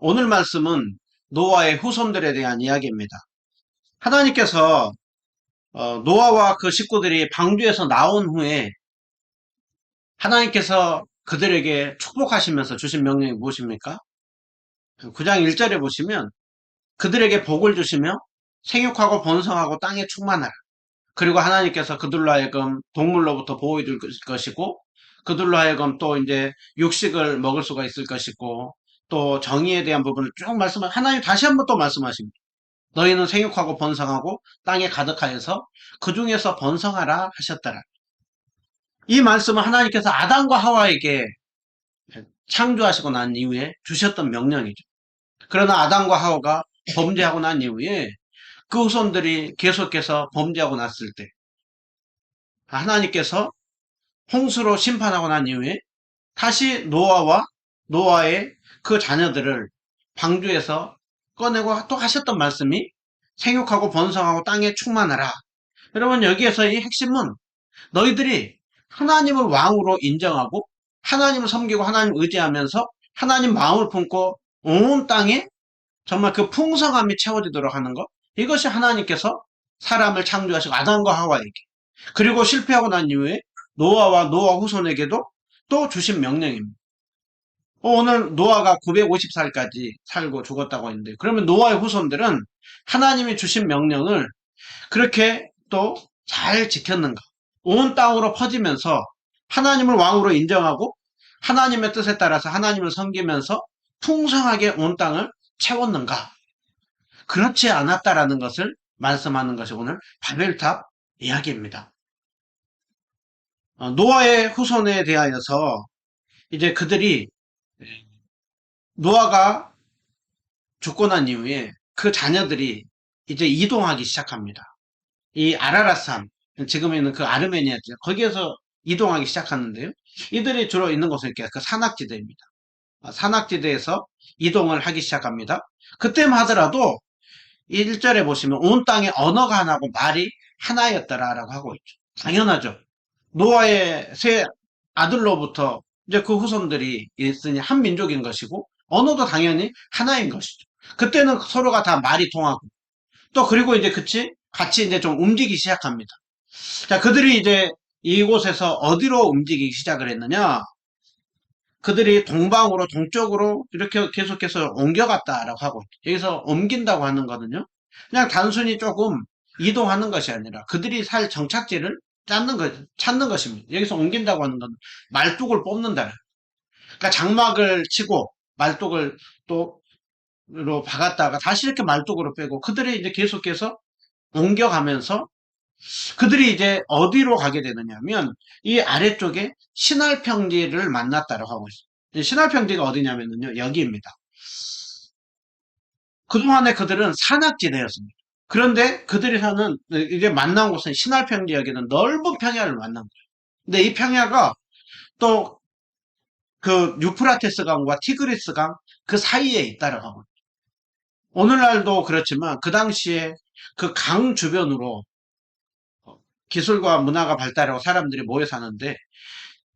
오늘 말씀은 노아의 후손들에 대한 이야기입니다. 하나님께서 노아와 그 식구들이 방주에서 나온 후에 하나님께서 그들에게 축복하시면서 주신 명령이 무엇입니까? 9장 1절에 보시면 그들에게 복을 주시며 생육하고 번성하고 땅에 충만하라. 그리고 하나님께서 그들로 하여금 동물로부터 보호해 줄 것이고 그들로 하여금 또 이제 육식을 먹을 수가 있을 것이고 또 정의에 대한 부분을 쭉 하나님 다시 한번 또 말씀하십니다. 너희는 생육하고 번성하고 땅에 가득하여서 그 중에서 번성하라 하셨더라. 이 말씀은 하나님께서 아담과 하와에게 창조하시고 난 이후에 주셨던 명령이죠. 그러나 아담과 하와가 범죄하고 난 이후에 그 후손들이 계속해서 범죄하고 났을 때 하나님께서 홍수로 심판하고 난 이후에 다시 노아와 노아의 그 자녀들을 방주에서 꺼내고 또 하셨던 말씀이 생육하고 번성하고 땅에 충만하라. 여러분 여기에서 이 핵심은 너희들이 하나님을 왕으로 인정하고 하나님을 섬기고 하나님을 의지하면서 하나님 마음을 품고 온 땅에 정말 그 풍성함이 채워지도록 하는 것. 이것이 하나님께서 사람을 창조하시고 아담과 하와에게 그리고 실패하고 난 이후에 노아와 노아 후손에게도 또 주신 명령입니다. 오늘 노아가 950살까지 살고 죽었다고 했는데 그러면 노아의 후손들은 하나님이 주신 명령을 그렇게 또 잘 지켰는가? 온 땅으로 퍼지면서 하나님을 왕으로 인정하고 하나님의 뜻에 따라서 하나님을 섬기면서 풍성하게 온 땅을 채웠는가? 그렇지 않았다라는 것을 말씀하는 것이 오늘 바벨탑 이야기입니다. 노아의 후손에 대하여서 이제 그들이 노아가 죽고 난 이후에 그 자녀들이 이제 이동하기 시작합니다. 이 아라랏산, 지금 있는 그 아르메니아죠. 거기에서 이동하기 시작하는데요. 이들이 주로 있는 곳은 이렇게 그 산악지대입니다. 산악지대에서 이동을 하기 시작합니다. 그때만 하더라도 1절에 보시면 온 땅에 언어가 하나고 말이 하나였더라라고 하고 있죠. 당연하죠. 노아의 세 아들로부터 이제 그 후손들이 있으니 한 민족인 것이고 언어도 당연히 하나인 것이죠. 그때는 서로가 다 말이 통하고 또 그리고 이제 같이 이제 좀 움직이기 시작합니다. 자, 그들이 이제 이곳에서 어디로 움직이기 시작을 했느냐? 그들이 동방으로 동쪽으로 이렇게 계속해서 옮겨갔다라고 하고 여기서 옮긴다고 하는 거는요. 그냥 단순히 조금 이동하는 것이 아니라 그들이 살 정착지를 찾는 것입니다. 여기서 옮긴다고 하는 건 말뚝을 뽑는다. 그러니까 장막을 치고 말뚝을 또로 박았다가 다시 이렇게 말뚝으로 빼고 그들이 이제 계속해서 옮겨가면서 그들이 이제 어디로 가게 되느냐면 이 아래쪽에 신할평지를 만났다고 하고 있어요. 신할평지가 어디냐면요 여기입니다. 그동안에 그들은 산악지대였습니다. 그런데 그들이 사는 이제 만난 곳은 신할평지 여기는 넓은 평야를 만난 거예요. 근데 이 평야가 또 그 유프라테스 강과 티그리스 강 그 사이에 있다라고 하고 오늘날도 그렇지만 그 당시에 그 강 주변으로 기술과 문화가 발달하고 사람들이 모여 사는데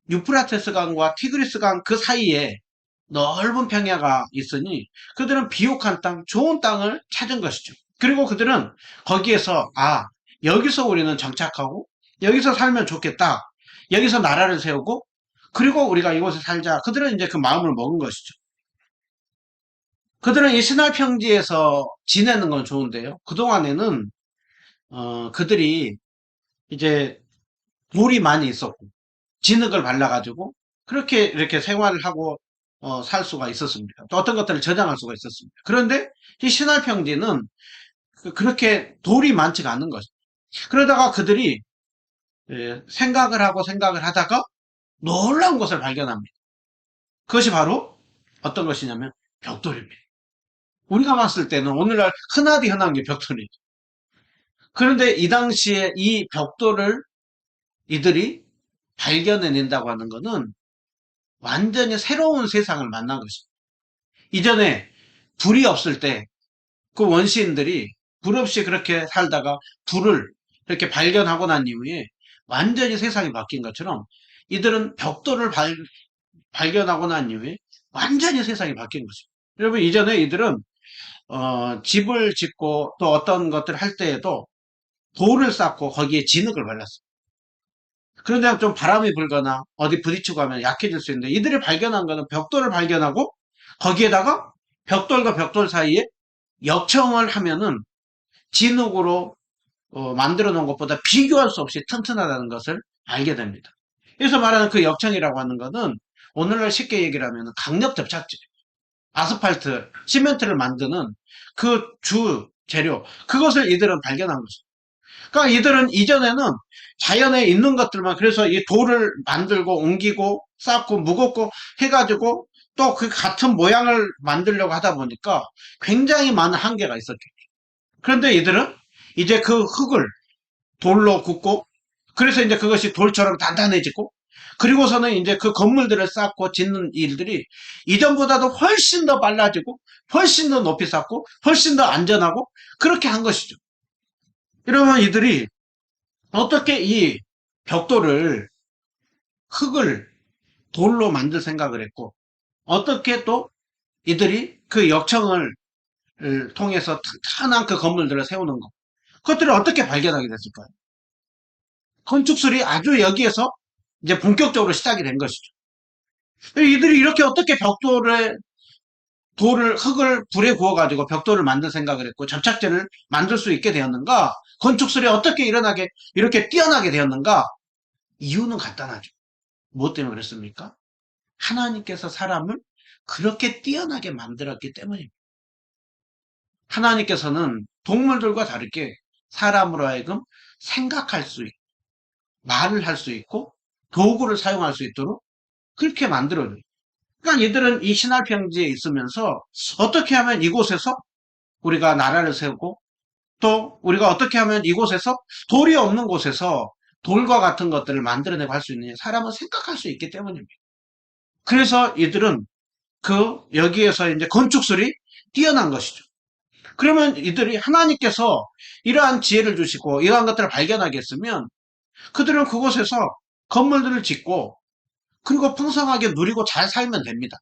유프라테스 강과 티그리스 강 그 사이에 넓은 평야가 있으니 그들은 비옥한 땅, 좋은 땅을 찾은 것이죠. 그리고 그들은 거기에서 여기서 우리는 정착하고 여기서 살면 좋겠다. 여기서 나라를 세우고 그리고 우리가 이곳에 살자. 그들은 이제 그 마음을 먹은 것이죠. 그들은 이 신할평지에서 지내는 건 좋은데요. 그동안에는 그들이 이제 물이 많이 있었고 진흙을 발라가지고 그렇게 이렇게 생활을 하고 살 수가 있었습니다. 또 어떤 것들을 저장할 수가 있었습니다. 그런데 이 신할평지는 그렇게 돌이 많지가 않은 것이죠. 그러다가 그들이 생각을 하다가 놀라운 것을 발견합니다. 그것이 바로 어떤 것이냐면 벽돌입니다. 우리가 봤을 때는 오늘날 흔하디 흔한 게 벽돌이죠. 그런데 이 당시에 이 벽돌을 이들이 발견해낸다고 하는 것은 완전히 새로운 세상을 만난 것입니다. 이전에 불이 없을 때 그 원시인들이 불 없이 그렇게 살다가 불을 이렇게 발견하고 난 이후에 완전히 세상이 바뀐 것처럼 이들은 벽돌을 발견하고 난 이후에 완전히 세상이 바뀐 것입니다. 여러분, 이전에 이들은 집을 짓고 또 어떤 것들을 할 때에도 돌을 쌓고 거기에 진흙을 발랐어요. 그런데 좀 바람이 불거나 어디 부딪히고 하면 약해질 수 있는데, 이들이 발견한 거는 벽돌을 발견하고 거기에다가 벽돌과 벽돌 사이에 역청을 하면은 진흙으로 만들어 놓은 것보다 비교할 수 없이 튼튼하다는 것을 알게 됩니다. 여기서 말하는 그 역청이라고 하는 것은 오늘날 쉽게 얘기를 하면 강력 접착제, 아스팔트, 시멘트를 만드는 그 주 재료, 그것을 이들은 발견한 거죠. 그러니까 이들은 이전에는 자연에 있는 것들만, 그래서 이 돌을 만들고 옮기고 쌓고 무겁고 해가지고 또 그 같은 모양을 만들려고 하다 보니까 굉장히 많은 한계가 있었죠. 그런데 이들은 이제 그 흙을 돌로 굽고, 그래서 이제 그것이 돌처럼 단단해지고, 그리고서는 이제 그 건물들을 쌓고 짓는 일들이 이전보다도 훨씬 더 빨라지고, 훨씬 더 높이 쌓고, 훨씬 더 안전하고, 그렇게 한 것이죠. 이러면 이들이 어떻게 이 벽돌을, 흙을 돌로 만들 생각을 했고, 어떻게 또 이들이 그 역청을 통해서 탄탄한 그 건물들을 세우는 것, 그것들을 어떻게 발견하게 됐을까요? 건축술이 아주 여기에서 이제 본격적으로 시작이 된 것이죠. 이들이 이렇게 어떻게 흙을 불에 구워가지고 벽돌을 만들 생각을 했고, 접착제를 만들 수 있게 되었는가? 건축술이 어떻게 이렇게 뛰어나게 되었는가? 이유는 간단하죠. 무엇 때문에 그랬습니까? 하나님께서 사람을 그렇게 뛰어나게 만들었기 때문입니다. 하나님께서는 동물들과 다르게 사람으로 하여금 생각할 수 있고, 말을 할 수 있고, 도구를 사용할 수 있도록 그렇게 만들어줘요. 그러니까 이들은 이 신할 평지에 있으면서 어떻게 하면 이곳에서 우리가 나라를 세우고, 또 우리가 어떻게 하면 이곳에서 돌이 없는 곳에서 돌과 같은 것들을 만들어내고 할 수 있느냐, 사람은 생각할 수 있기 때문입니다. 그래서 이들은 여기에서 이제 건축술이 뛰어난 것이죠. 그러면 이들이 하나님께서 이러한 지혜를 주시고 이러한 것들을 발견하게 했으면 그들은 그곳에서 건물들을 짓고, 그리고 풍성하게 누리고 잘 살면 됩니다.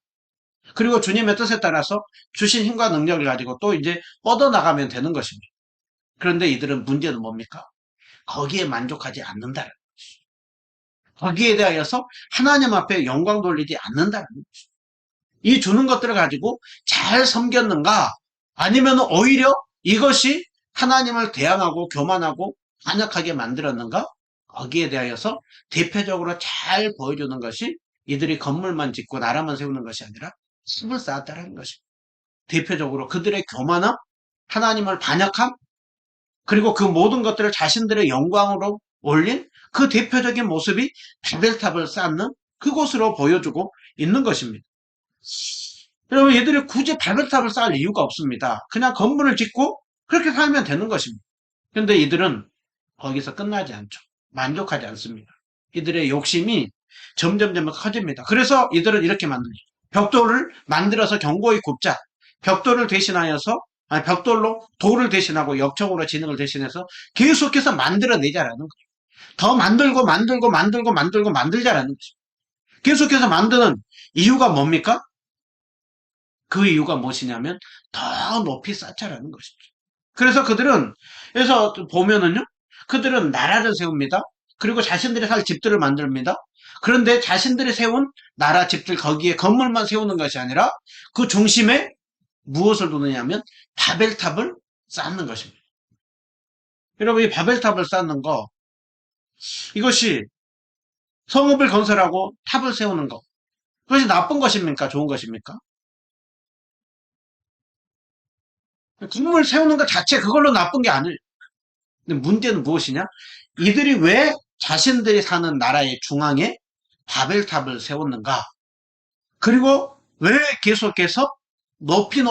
그리고 주님의 뜻에 따라서 주신 힘과 능력을 가지고 또 이제 뻗어나가면 되는 것입니다. 그런데 이들은 문제는 뭡니까? 거기에 만족하지 않는다는 것이죠. 거기에 대하여서 하나님 앞에 영광 돌리지 않는다는 것이죠. 이 주는 것들을 가지고 잘 섬겼는가? 아니면 오히려 이것이 하나님을 대항하고 교만하고 반역하게 만들었는가? 거기에 대하여서 대표적으로 잘 보여주는 것이 이들이 건물만 짓고 나라만 세우는 것이 아니라 습을 쌓았다는 것입니다. 대표적으로 그들의 교만함, 하나님을 반역함, 그리고 그 모든 것들을 자신들의 영광으로 올린 그 대표적인 모습이 바벨탑을 쌓는 그곳으로 보여주고 있는 것입니다. 여러분, 얘들이 굳이 바벨탑을 쌓을 이유가 없습니다. 그냥 건물을 짓고 그렇게 살면 되는 것입니다. 그런데 이들은 거기서 끝나지 않죠. 만족하지 않습니다. 이들의 욕심이 점점 커집니다. 그래서 이들은 이렇게 만들죠. 벽돌을 만들어서 견고히 굽자. 벽돌을 대신하여서, 아니, 벽돌로 돌을 대신하고 역청으로 진흙을 대신해서 계속해서 만들어내자라는 거죠. 더 만들자라는 거죠. 계속해서 만드는 이유가 뭡니까? 그 이유가 무엇이냐면 더 높이 쌓자라는 것이죠. 그래서 그래서 보면은요, 그들은 나라를 세웁니다. 그리고 자신들이 살 집들을 만듭니다. 그런데 자신들이 세운 나라 집들, 거기에 건물만 세우는 것이 아니라 그 중심에 무엇을 두느냐면 바벨탑을 쌓는 것입니다. 여러분, 이 바벨탑을 쌓는 거, 이것이 성읍을 건설하고 탑을 세우는 것, 그것이 나쁜 것입니까? 좋은 것입니까? 건물 세우는 것 자체 그걸로 나쁜 게 아니에요. 근데 문제는 무엇이냐? 이들이 왜 자신들이 사는 나라의 중앙에 바벨탑을 세웠는가? 그리고 왜 계속해서 높이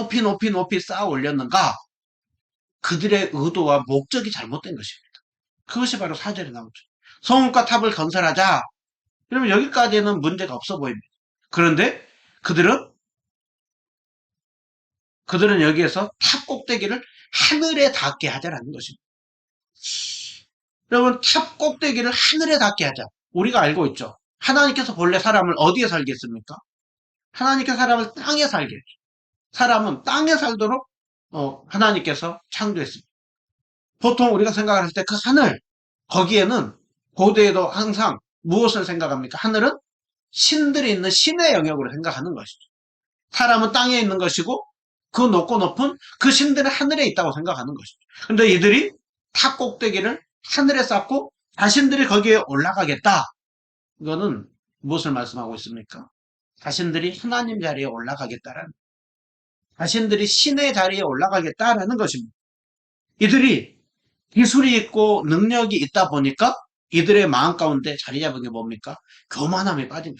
쌓아 올렸는가? 그들의 의도와 목적이 잘못된 것입니다. 그것이 바로 4절에 나오죠. 성읍과 탑을 건설하자. 그러면 여기까지는 문제가 없어 보입니다. 그런데 그들은 여기에서 탑 꼭대기를 하늘에 닿게 하자라는 것입니다. 여러분, 탑 꼭대기를 하늘에 닿게 하자. 우리가 알고 있죠. 하나님께서 본래 사람을 어디에 살게 했습니까? 하나님께서 사람을 땅에 살게 했죠. 사람은 땅에 살도록 하나님께서 창조했습니다. 보통 우리가 생각할 때 그 하늘, 거기에는 고대에도 항상 무엇을 생각합니까? 하늘은 신들이 있는 신의 영역으로 생각하는 것이죠. 사람은 땅에 있는 것이고 그 높고 높은 그 신들은 하늘에 있다고 생각하는 것이죠. 근데 이들이 탑 꼭대기를 하늘에 쌓고 자신들이 거기에 올라가겠다. 이거는 무엇을 말씀하고 있습니까? 자신들이 하나님 자리에 올라가겠다라는, 자신들이 신의 자리에 올라가겠다라는 것입니다. 이들이 기술이 있고 능력이 있다 보니까 이들의 마음 가운데 자리 잡은 게 뭡니까? 교만함에 빠진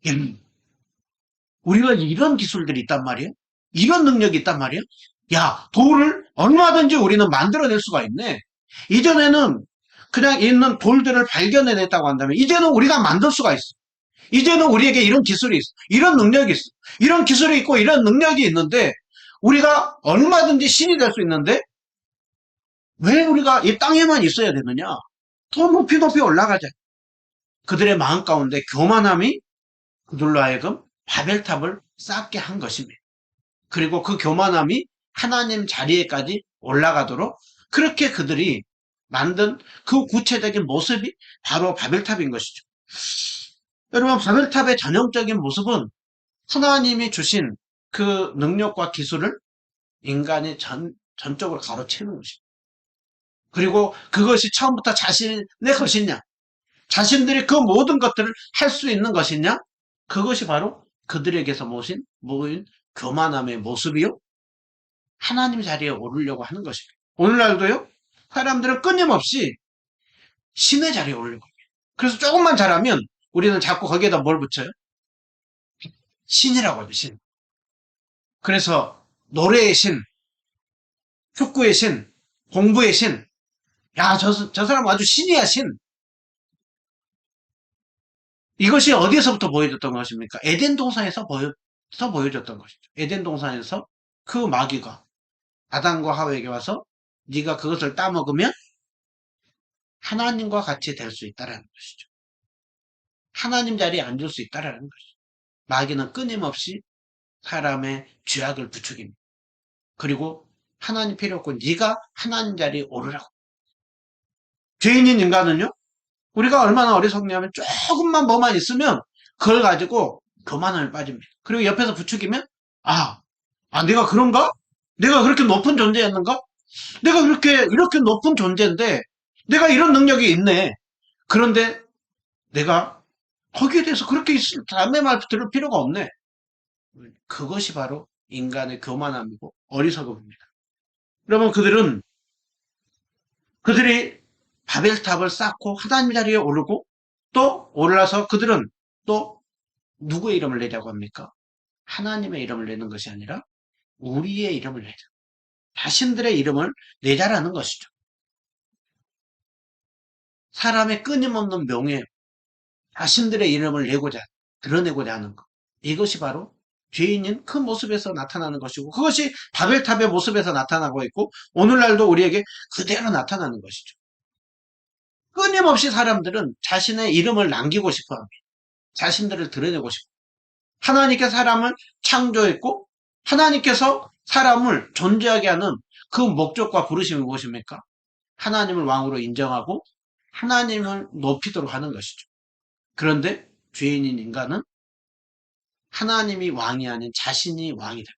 것입니다. 우리가 이런 기술들이 있단 말이에요? 이런 능력이 있단 말이에요? 야, 돌을 얼마든지 우리는 만들어낼 수가 있네. 이전에는 그냥 있는 돌들을 발견해냈다고 한다면 이제는 우리가 만들 수가 있어. 이제는 우리에게 이런 기술이 있어. 이런 능력이 있어. 이런 기술이 있고 이런 능력이 있는데 우리가 얼마든지 신이 될 수 있는데 왜 우리가 이 땅에만 있어야 되느냐? 더 높이 높이 올라가자. 그들의 마음 가운데 교만함이 그들로 하여금 바벨탑을 쌓게 한 것입니다. 그리고 그 교만함이 하나님 자리에까지 올라가도록 그렇게 그들이 만든 그 구체적인 모습이 바로 바벨탑인 것이죠. 여러분, 바벨탑의 전형적인 모습은 하나님이 주신 그 능력과 기술을 인간이 전적으로 가로채는 것입니다. 그리고 그것이 처음부터 자신의 것이냐, 자신들이 그 모든 것들을 할 수 있는 것이냐, 그것이 바로 그들에게서 모인 교만함의 모습이요, 하나님 자리에 오르려고 하는 것입니다. 오늘날도요, 사람들은 끊임없이 신의 자리에 오르려고 합니다. 그래서 조금만 잘하면 우리는 자꾸 거기에다 뭘 붙여요? 신이라고 하죠, 신. 그래서 노래의 신, 축구의 신, 공부의 신, 야, 저 사람 아주 신이야, 신. 이것이 어디에서부터 보여줬던 것입니까? 에덴 동산에서 보여줬던 것이죠. 에덴 동산에서 그 마귀가 아담과 하와에게 와서 네가 그것을 따먹으면 하나님과 같이 될 수 있다라는 것이죠. 하나님 자리에 앉을 수 있다라는 것이죠. 마귀는 끊임없이 사람의 죄악을 부추깁니다. 그리고 하나님 필요 없고 네가 하나님 자리에 오르라고. 죄인인 인간은요, 우리가 얼마나 어리석냐면 조금만 뭐만 있으면 그걸 가지고 교만함에 빠집니다. 그리고 옆에서 부추기면 내가 그런가? 내가 그렇게 높은 존재였는가? 내가 이렇게 높은 존재인데 내가 이런 능력이 있네. 그런데 내가 거기에 대해서 그렇게 남의 말 들을 필요가 없네. 그것이 바로 인간의 교만함이고 어리석음입니다. 여러분, 그들이 바벨탑을 쌓고 하나님 자리에 오르고 또 올라서 그들은 또 누구의 이름을 내자고 합니까? 하나님의 이름을 내는 것이 아니라 우리의 이름을 내자. 자신들의 이름을 내자라는 것이죠. 사람의 끊임없는 명예, 자신들의 이름을 드러내고자 하는 것. 이것이 바로 죄인인 그 모습에서 나타나는 것이고 그것이 바벨탑의 모습에서 나타나고 있고 오늘날도 우리에게 그대로 나타나는 것이죠. 끊임없이 사람들은 자신의 이름을 남기고 싶어 합니다. 자신들을 드러내고 싶어. 하나님께서 사람을 창조했고 하나님께서 사람을 존재하게 하는 그 목적과 부르심이 무엇입니까? 하나님을 왕으로 인정하고 하나님을 높이도록 하는 것이죠. 그런데 죄인인 인간은 하나님이 왕이 아닌 자신이 왕이 됩니다.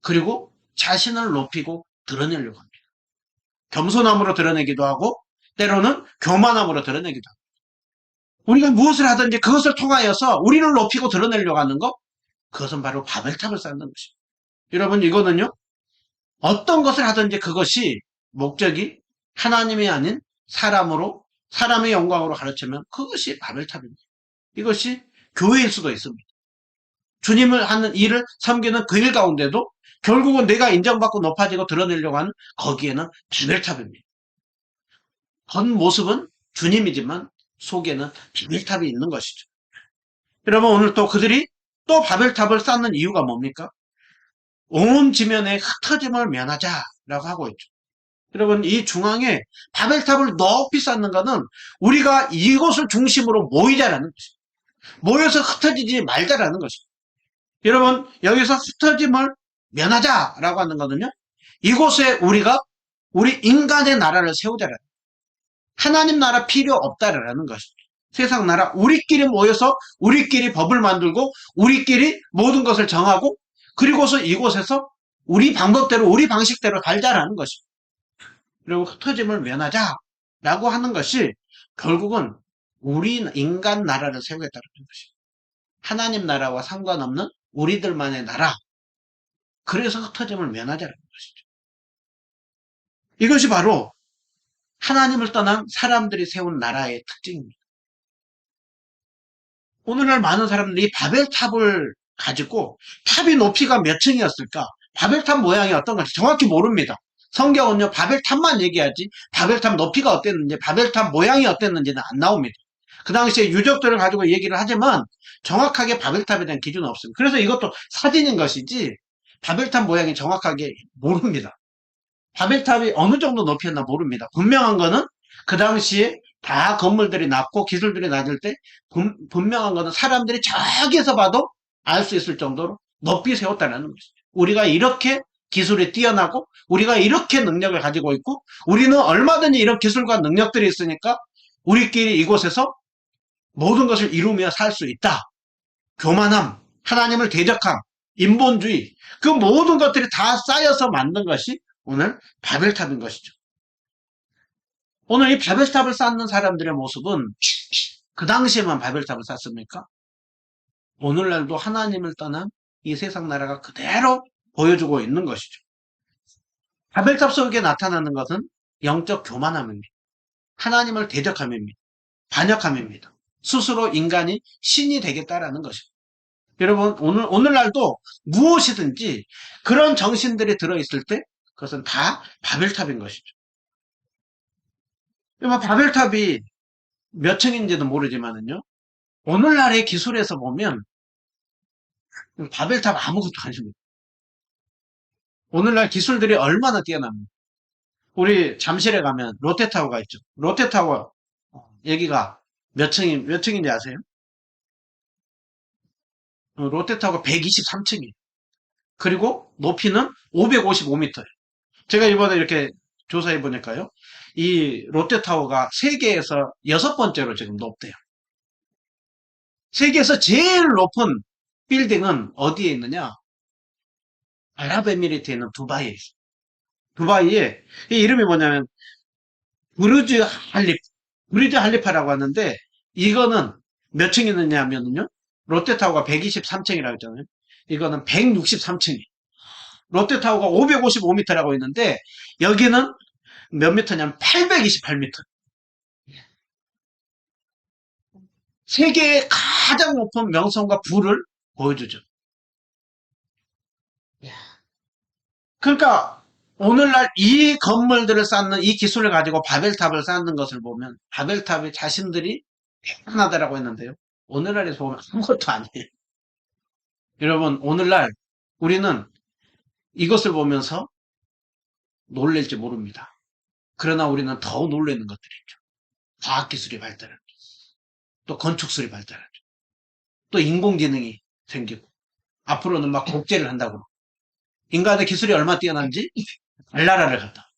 그리고 자신을 높이고 드러내려고 합니다. 겸손함으로 드러내기도 하고 때로는 교만함으로 드러내기도 합니다. 우리가 무엇을 하든지 그것을 통하여서 우리를 높이고 드러내려고 하는 것, 그것은 바로 바벨탑을 쌓는 것입니다. 여러분, 이거는요, 어떤 것을 하든지 그것이 목적이 하나님이 아닌 사람의 영광으로 가르치면 그것이 바벨탑입니다. 이것이 교회일 수도 있습니다. 주님을 하는 일을 섬기는 그 일 가운데도 결국은 내가 인정받고 높아지고 드러내려고 하는 거기에는 바벨탑입니다. 겉모습은 주님이지만 속에는 바벨탑이 있는 것이죠. 여러분, 오늘 또 그들이 또 바벨탑을 쌓는 이유가 뭡니까? 온 지면에 흩어짐을 면하자라고 하고 있죠. 여러분, 이 중앙에 바벨탑을 높이 쌓는 것은 우리가 이곳을 중심으로 모이자라는 것입니다. 모여서 흩어지지 말자라는 것입니다. 여러분, 여기서 흩어짐을 면하자라고 하는 거는요. 이곳에 우리 인간의 나라를 세우자라는, 하나님 나라 필요 없다라는 것이죠. 세상 나라 우리끼리 모여서 우리끼리 법을 만들고 우리끼리 모든 것을 정하고 그리고서 이곳에서 우리 방법대로 우리 방식대로 살자라는 것이죠. 그리고 흩어짐을 면하자라고 하는 것이 결국은 우리 인간 나라를 세우겠다는 것이죠. 하나님 나라와 상관없는 우리들만의 나라. 그래서 흩어짐을 면하자는 것이죠. 이것이 바로 하나님을 떠난 사람들이 세운 나라의 특징입니다. 오늘날 많은 사람들이 바벨탑을 가지고 탑이 높이가 몇 층이었을까? 바벨탑 모양이 어떤 건지 정확히 모릅니다. 성경은요, 바벨탑만 얘기하지 바벨탑 높이가 어땠는지 바벨탑 모양이 어땠는지는 안 나옵니다. 그 당시에 유적들을 가지고 얘기를 하지만 정확하게 바벨탑에 대한 기준은 없습니다. 그래서 이것도 사진인 것이지 바벨탑 모양이 정확하게 모릅니다. 바벨탑이 어느 정도 높이였나 모릅니다. 분명한 거는 그 당시에 다 건물들이 낮고 기술들이 낮을 때 분명한 거는 사람들이 저기에서 봐도 알 수 있을 정도로 높이 세웠다는 것이죠. 우리가 이렇게 기술이 뛰어나고 우리가 이렇게 능력을 가지고 있고 우리는 얼마든지 이런 기술과 능력들이 있으니까 우리끼리 이곳에서 모든 것을 이루며 살 수 있다. 교만함, 하나님을 대적함, 인본주의, 그 모든 것들이 다 쌓여서 만든 것이 오늘 바벨탑인 것이죠. 오늘 이 바벨탑을 쌓는 사람들의 모습은 그 당시에만 바벨탑을 쌓습니까? 오늘날도 하나님을 떠난 이 세상 나라가 그대로 보여주고 있는 것이죠. 바벨탑 속에 나타나는 것은 영적 교만함입니다. 하나님을 대적함입니다. 반역함입니다. 스스로 인간이 신이 되겠다라는 것입니다. 여러분, 오늘날도 무엇이든지 그런 정신들이 들어있을 때 그것은 다 바벨탑인 것이죠. 바벨탑이 몇 층인지도 모르지만은요, 오늘날의 기술에서 보면 바벨탑 아무것도 아닙니다. 오늘날 기술들이 얼마나 뛰어납니까? 우리 잠실에 가면 롯데타워가 있죠. 롯데타워 여기가 몇 층인지 아세요? 롯데타워가 123층이에요. 그리고 높이는 555m예요. 제가 이번에 이렇게 조사해 보니까요. 이 롯데타워가 세계에서 6번째로 지금 높대요. 세계에서 제일 높은 빌딩은 어디에 있느냐? 아랍에미리트에 있는 두바이에 있어요. 두바이에 이 이름이 뭐냐면 부르즈 할리파, 부르즈 할리파라고 하는데 이거는 몇 층이 있느냐면요. 롯데타워가 123층이라고 했잖아요. 이거는 163층이에요. 롯데타워가 555m라고 있는데 여기는 몇 미터냐면 828m. 세계의 가장 높은 명성과 부를 보여주죠. 그러니까 오늘날 이 건물들을 쌓는 이 기술을 가지고 바벨탑을 쌓는 것을 보면 바벨탑이 자신들이 대단하다라고 했는데요. 오늘날에서 보면 아무것도 아니에요. 여러분, 오늘날 우리는 이것을 보면서 놀랄지 모릅니다. 그러나 우리는 더 놀라는 것들이 있죠. 과학기술이 발달하죠. 또 건축술이 발달하죠. 또 인공지능이 생기고 앞으로는 막 복제를 한다고. 인간의 기술이 얼마나 뛰어난지 달나라를 갔다.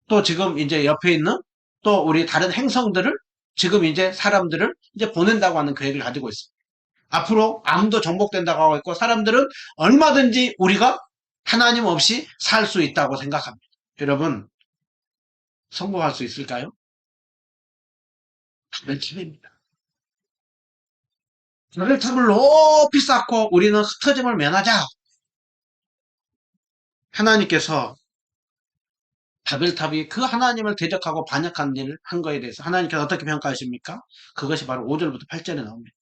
또 지금 이제 옆에 있는 또 우리 다른 행성들을 지금 이제 사람들을 이제 보낸다고 하는 계획을 가지고 있습니다. 앞으로 암도 정복된다고 하고 있고 사람들은 얼마든지 우리가 하나님 없이 살 수 있다고 생각합니다. 여러분, 성공할 수 있을까요? 바벨탑입니다. 바벨탑을 높이 쌓고 우리는 흩어짐을 면하자. 하나님께서 바벨탑이 그 하나님을 대적하고 반역한 일을 한 거에 대해서 하나님께서 어떻게 평가하십니까? 그것이 바로 5절부터 8절에 나옵니다.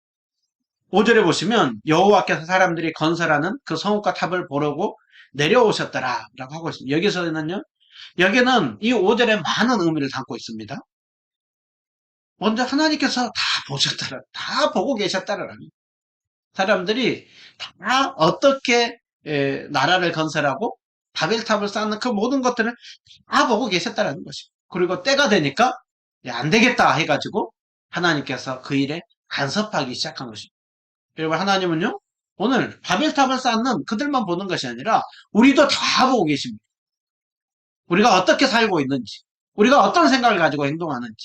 5절에 보시면 여호와께서 사람들이 건설하는 그 성읍과 탑을 보려고 내려오셨더라 라고 하고 있습니다. 여기서는요, 여기는 이 5절에 많은 의미를 담고 있습니다. 먼저 하나님께서 다 보셨다라, 다 보고 계셨다라는 사람들이 다 어떻게 나라를 건설하고 바벨탑을 쌓는 그 모든 것들을 다 보고 계셨다라는 것이고, 그리고 때가 되니까 안 되겠다 해가지고 하나님께서 그 일에 간섭하기 시작한 것입니다. 여러분, 하나님은요 오늘 바벨탑을 쌓는 그들만 보는 것이 아니라 우리도 다 보고 계십니다. 우리가 어떻게 살고 있는지, 우리가 어떤 생각을 가지고 행동하는지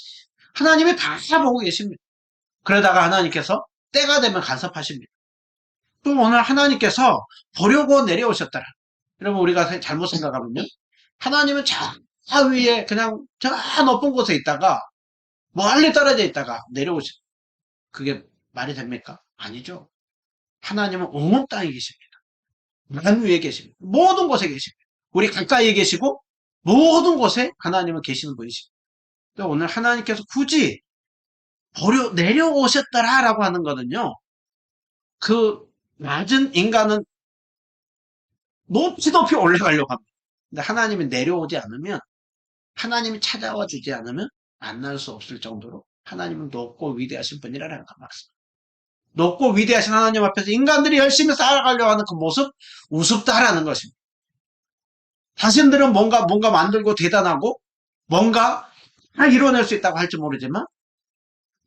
하나님이 다 보고 계십니다. 그러다가 하나님께서 때가 되면 간섭하십니다. 또 오늘 하나님께서 보려고 내려오셨더라. 여러분 우리가 잘못 생각하면요. 하나님은 저 위에 그냥 저 높은 곳에 있다가 멀리 떨어져 있다가 내려오시. 그게 말이 됩니까? 아니죠. 하나님은 온 땅에 계십니다. 만 위에 계십니다. 모든 곳에 계십니다. 우리 가까이에 계시고 모든 곳에 하나님은 계시는 분이십니다. 또 오늘 하나님께서 굳이 내려오셨더라라고 하는 거는요. 그 낮은 인간은 높이 높이 올라가려고 합니다. 근데 하나님이 내려오지 않으면 하나님이 찾아와 주지 않으면 만날 수 없을 정도로 하나님은 높고 위대하신 분이라는 거 말씀. 높고 위대하신 하나님 앞에서 인간들이 열심히 살아가려고 하는 그 모습 우습다라는 것입니다. 자신들은 뭔가 만들고 대단하고 뭔가 다 이뤄낼 수 있다고 할지 모르지만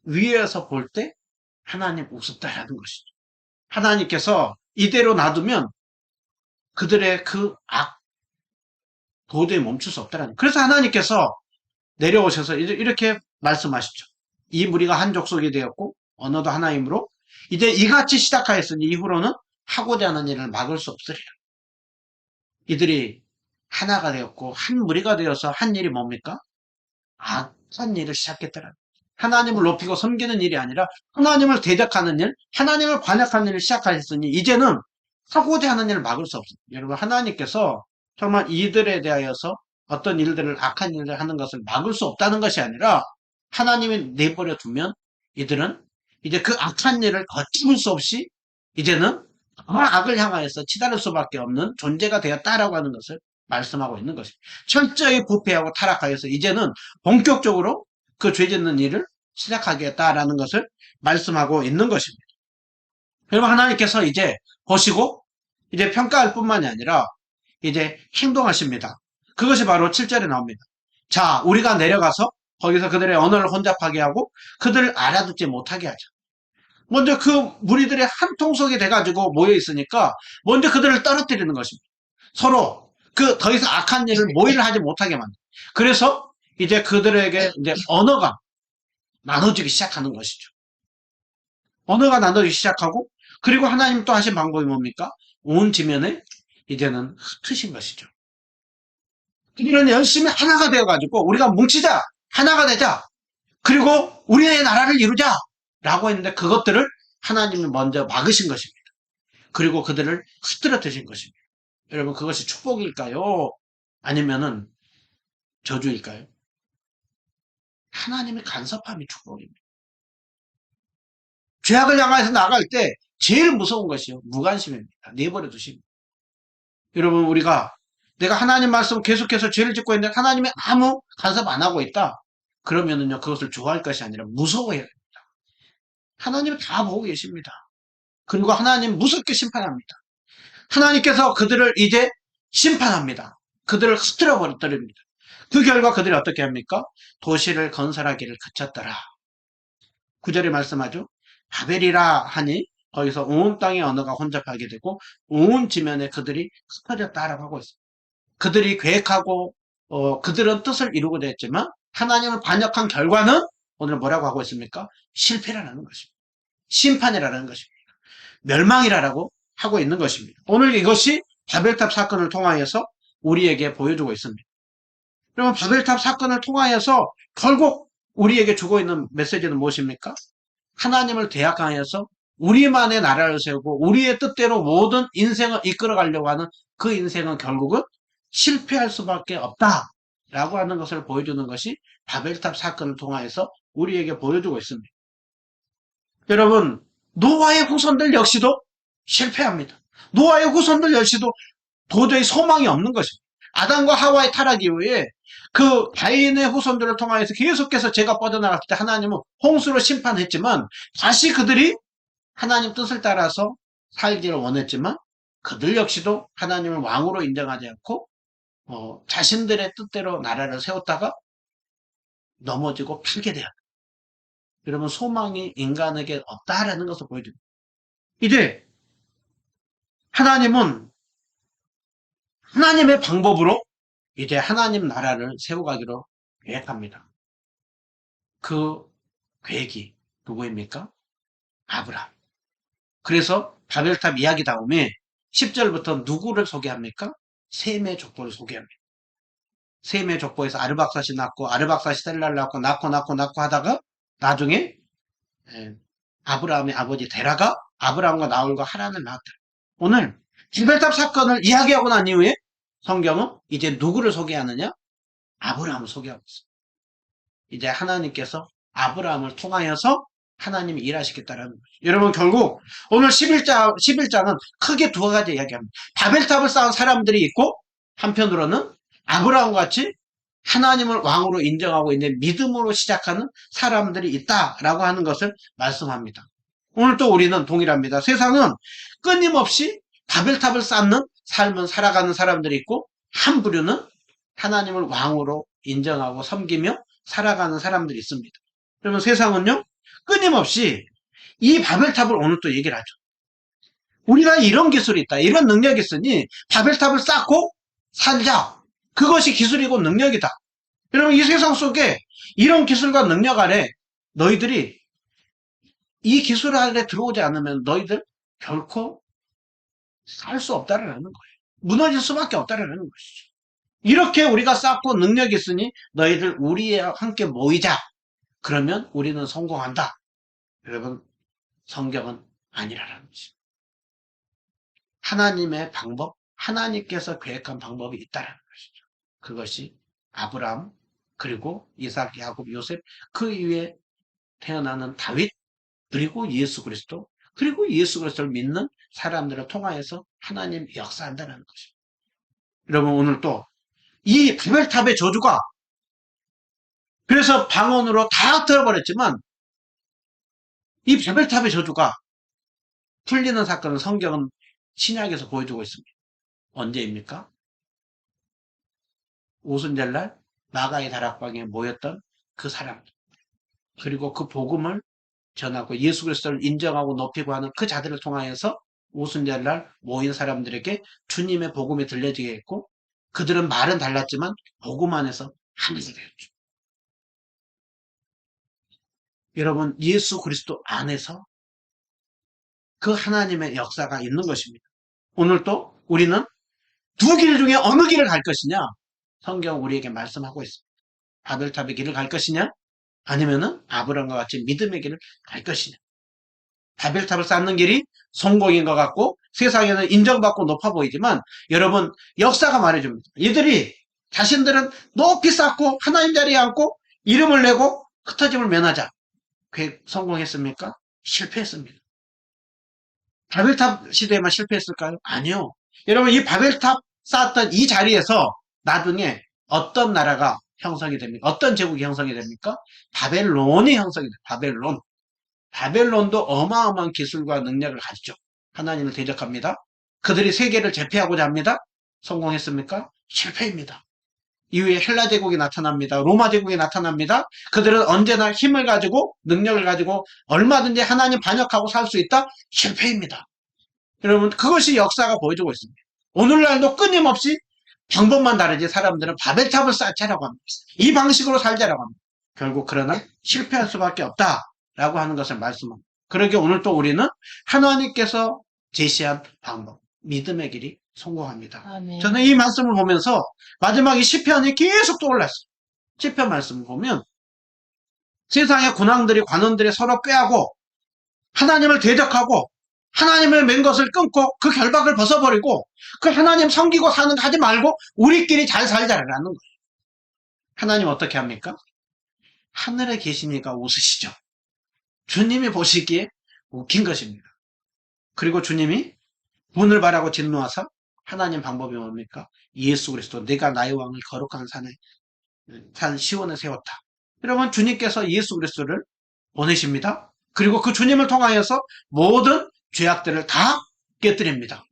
위에서 볼 때 하나님 우습다라는 것이죠. 하나님께서 이대로 놔두면 그들의 그 악 도저히 멈출 수 없다라는. 그래서 하나님께서 내려오셔서 이렇게 말씀하시죠. 이 무리가 한 족속이 되었고 언어도 하나이므로 이제 이같이 시작하였으니 이후로는 하고자 하는 일을 막을 수 없으리라. 이들이 하나가 되었고 한 무리가 되어서 한 일이 뭡니까? 악한 일을 시작했더라. 하나님을 높이고 섬기는 일이 아니라 하나님을 대적하는 일, 하나님을 반역하는 일을 시작하셨으니 이제는 하고자 하는 일을 막을 수 없습니다. 여러분 하나님께서 정말 이들에 대하여서 어떤 일들을 악한 일을 하는 것을 막을 수 없다는 것이 아니라 하나님이 내버려 두면 이들은 이제 그 악한 일을 거침을 수 없이 이제는 악을 향하여서 치달을 수밖에 없는 존재가 되었다라고 하는 것을 말씀하고 있는 것입니다. 철저히 부패하고 타락하여서 이제는 본격적으로 그 죄 짓는 일을 시작하겠다라는 것을 말씀하고 있는 것입니다. 그리고 하나님께서 이제 보시고 이제 평가할 뿐만이 아니라 이제 행동하십니다. 그것이 바로 7절에 나옵니다. 자, 우리가 내려가서 거기서 그들의 언어를 혼잡하게 하고 그들을 알아듣지 못하게 하자. 먼저 그 무리들의 한 통속이 돼가지고 모여 있으니까 먼저 그들을 떨어뜨리는 것입니다. 서로 그 더 이상 악한 일을 모의를 하지 못하게 만든. 그래서 이제 그들에게 이제 언어가 나눠지기 시작하는 것이죠. 언어가 나눠지기 시작하고 그리고 하나님 또 하신 방법이 뭡니까? 온 지면에 이제는 흩으신 것이죠. 그들은 열심히 하나가 되어가지고 우리가 뭉치자, 하나가 되자, 그리고 우리의 나라를 이루자 라고 했는데 그것들을 하나님이 먼저 막으신 것입니다. 그리고 그들을 흐트러뜨신 것입니다. 여러분 그것이 축복일까요? 아니면은 저주일까요? 하나님의 간섭함이 축복입니다. 죄악을 향해서 나갈 때 제일 무서운 것이요. 무관심입니다. 내버려 두십니다. 여러분 우리가 내가 하나님 말씀 계속해서 죄를 짓고 있는데 하나님이 아무 간섭 안 하고 있다. 그러면은요 그것을 좋아할 것이 아니라 무서워해야 됩니다. 하나님은 다 보고 계십니다. 그리고 하나님 무섭게 심판합니다. 하나님께서 그들을 이제 심판합니다. 그들을 흐트러 버립니다. 그 결과 그들이 어떻게 합니까? 도시를 건설하기를 그쳤더라. 9절에 말씀하죠. 바벨이라 하니 거기서 온 땅의 언어가 혼잡하게 되고 온 지면에 그들이 흩어졌다라고 하고 있습니다. 그들이 계획하고 그들은 뜻을 이루고자 했지만 하나님을 반역한 결과는 오늘 뭐라고 하고 있습니까? 실패라는 것입니다. 심판이라는 것입니다. 멸망이라고 하고 있는 것입니다. 오늘 이것이 바벨탑 사건을 통하여서 우리에게 보여주고 있습니다. 그러면 바벨탑 사건을 통하여서 결국 우리에게 주고 있는 메시지는 무엇입니까? 하나님을 대항하여서 우리만의 나라를 세우고 우리의 뜻대로 모든 인생을 이끌어가려고 하는 그 인생은 결국은 실패할 수밖에 없다라고 하는 것을 보여주는 것이 바벨탑 사건을 통하여서 우리에게 보여주고 있습니다. 여러분 노아의 후손들 역시도 실패합니다. 노아의 후손들 역시도 도저히 소망이 없는 것입니다. 아담과 하와의 타락 이후에 그 가인의 후손들을 통하여서 계속해서 죄가 뻗어나갔을 때 하나님은 홍수로 심판했지만 다시 그들이 하나님 뜻을 따라서 살기를 원했지만 그들 역시도 하나님을 왕으로 인정하지 않고 자신들의 뜻대로 나라를 세웠다가 넘어지고 팔게 되었다. 여러분 소망이 인간에게 없다라는 것을 보여줍니다. 이제 하나님은 하나님의 방법으로 이제 하나님 나라를 세워가기로 계획합니다. 그 계획이 누구입니까? 아브라함. 그래서 바벨탑 이야기 다음에 10절부터 누구를 소개합니까? 셈의 족보를 소개합니다. 셈의 족보에서 아르박사시 낳고 아르박사시 셀라를 낳고 하다가 나중에 아브라함의 아버지 데라가 아브라함과 나홀과 하란을 낳았다. 오늘 바벨탑 사건을 이야기하고 난 이후에 성경은 이제 누구를 소개하느냐? 아브라함을 소개하고 있습니다. 이제 하나님께서 아브라함을 통하여서 하나님이 일하시겠다라는 거죠. 여러분 결국 오늘 11장은 크게 두 가지 이야기합니다. 바벨탑을 쌓은 사람들이 있고 한편으로는 아브라함과 같이 하나님을 왕으로 인정하고 있는 믿음으로 시작하는 사람들이 있다라고 하는 것을 말씀합니다. 오늘 또 우리는 동일합니다. 세상은 끊임없이 바벨탑을 쌓는 삶을 살아가는 사람들이 있고 한 부류는 하나님을 왕으로 인정하고 섬기며 살아가는 사람들이 있습니다. 그러면 세상은요 끊임없이 이 바벨탑을 오늘 또 얘기를 하죠. 우리가 이런 기술이 있다, 이런 능력이 있으니 바벨탑을 쌓고 살자. 그것이 기술이고 능력이다. 여러분 이 세상 속에 이런 기술과 능력 아래 너희들이 이 기술 아래 들어오지 않으면 너희들 결코 살 수 없다라는 거예요. 무너질 수밖에 없다라는 것이죠. 이렇게 우리가 쌓고 능력이 있으니 너희들 우리와 함께 모이자. 그러면 우리는 성공한다. 여러분 성경은 아니라는 것입니다. 하나님의 방법, 하나님께서 계획한 방법이 있다는 것이죠. 그것이 아브라함, 그리고 이삭, 야곱, 요셉, 그 이후에 태어나는 다윗, 그리고 예수 그리스도, 그리고 예수 그리스도를 믿는 사람들을 통하여서 하나님이 역사한다는 것입니다. 여러분 오늘 또 이 바벨탑의 저주가 그래서 방언으로 다 흩어버렸지만 이 바벨탑의 저주가 풀리는 사건은 성경은 신약에서 보여주고 있습니다. 언제입니까? 오순절날 마가의 다락방에 모였던 그 사람들, 그리고 그 복음을 전하고 예수 그리스도를 인정하고 높이고 하는 그 자들을 통하여서 오순절날 모인 사람들에게 주님의 복음이 들려지게 했고 그들은 말은 달랐지만 복음 안에서 하나가 되었죠. 여러분 예수 그리스도 안에서 그 하나님의 역사가 있는 것입니다. 오늘 또 우리는 두 길 중에 어느 길을 갈 것이냐? 성경 우리에게 말씀하고 있습니다. 바벨탑의 길을 갈 것이냐? 아니면은 아브라함과 같이 믿음의 길을 갈 것이냐? 바벨탑을 쌓는 길이 성공인 것 같고 세상에는 인정받고 높아 보이지만 여러분 역사가 말해줍니다. 이들이 자신들은 높이 쌓고 하나님 자리에 앉고 이름을 내고 흩어짐을 면하자. 성공했습니까? 실패했습니다. 바벨탑 시대에만 실패했을까요? 아니요. 여러분 이 바벨탑 쌓았던 이 자리에서 나중에 어떤 나라가 형성이 됩니까? 어떤 제국이 형성이 됩니까? 바벨론이 형성이 됩니다. 바벨론. 바벨론도 어마어마한 기술과 능력을 가지죠. 하나님을 대적합니다. 그들이 세계를 제패하고자 합니다. 성공했습니까? 실패입니다. 이후에 헬라 제국이 나타납니다. 로마 제국이 나타납니다. 그들은 언제나 힘을 가지고 능력을 가지고 얼마든지 하나님 반역하고 살 수 있다? 실패입니다. 여러분 그것이 역사가 보여주고 있습니다. 오늘날도 끊임없이 방법만 다르지 사람들은 바벨탑을 쌓자라고 합니다. 이 방식으로 살자라고 합니다. 결국 그러나 실패할 수밖에 없다라고 하는 것을 말씀합니다. 그러기에 오늘 또 우리는 하나님께서 제시한 방법, 믿음의 길이 성공합니다. 아멘. 저는 이 말씀을 보면서 마지막 이 시편이 계속 떠올랐어요. 시편 말씀을 보면 세상의 군왕들이 관원들이 서로 꾀하고 하나님을 대적하고 하나님을 맨 것을 끊고 그 결박을 벗어버리고 그 하나님 섬기고 사는 거 하지 말고 우리끼리 잘 살자라는 거예요. 하나님 어떻게 합니까? 하늘에 계시니까 웃으시죠. 주님이 보시기에 웃긴 것입니다. 그리고 주님이 문을 바라고 진노하사 하나님 방법이 뭡니까? 예수 그리스도 내가 나의 왕을 거룩한 산 시온에 세웠다. 여러분 주님께서 예수 그리스도를 보내십니다. 그리고 그 주님을 통하여서 모든 죄악들을 다 깨뜨립니다.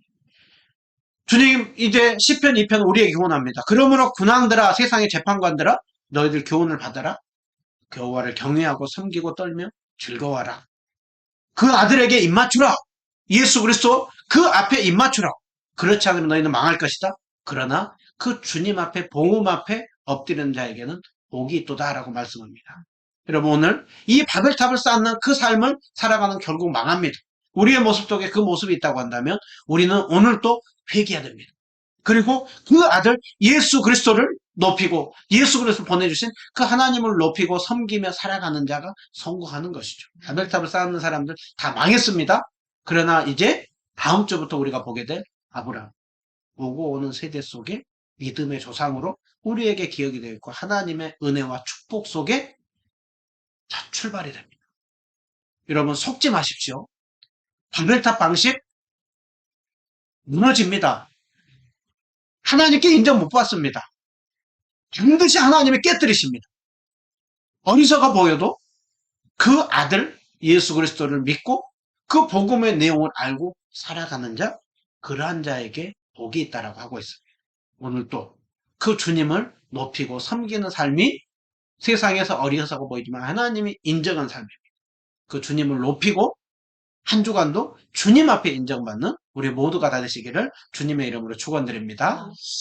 주님 이제 시편 2편 우리에게 교훈합니다. 그러므로 군왕들아 세상의 재판관들아 너희들 교훈을 받아라. 여호와를 경외하고 섬기고 떨며 즐거워하라. 그 아들에게 입맞추라. 예수 그리스도 그 앞에 입맞추라고. 그렇지 않으면 너희는 망할 것이다. 그러나 그 주님 앞에 복음 앞에 엎드리는 자에게는 복이 있도다라고 말씀합니다. 여러분 오늘 이 바벨탑을 쌓는 그 삶을 살아가는 결국 망합니다. 우리의 모습 속에 그 모습이 있다고 한다면 우리는 오늘 또 회개해야 됩니다. 그리고 그 아들 예수 그리스도를 높이고 예수 그리스도를 보내주신 그 하나님을 높이고 섬기며 살아가는 자가 성공하는 것이죠. 바벨탑을 쌓는 사람들 다 망했습니다. 그러나 이제 다음 주부터 우리가 보게 될 아브라함, 오고 오는 세대 속에 믿음의 조상으로 우리에게 기억이 되어 있고 하나님의 은혜와 축복 속에 자, 출발이 됩니다. 여러분 속지 마십시오. 바벨탑 방식 무너집니다. 하나님께 인정 못 받습니다. 반드시 하나님이 깨뜨리십니다. 어리석어 보여도 그 아들 예수 그리스도를 믿고 그 복음의 내용을 알고 살아가는 자, 그러한 자에게 복이 있다라고 하고 있습니다. 오늘 또 그 주님을 높이고 섬기는 삶이 세상에서 어리석어 보이지만 하나님이 인정한 삶입니다. 그 주님을 높이고 한 주간도 주님 앞에 인정받는 우리 모두가 다 되시기를 주님의 이름으로 축원드립니다.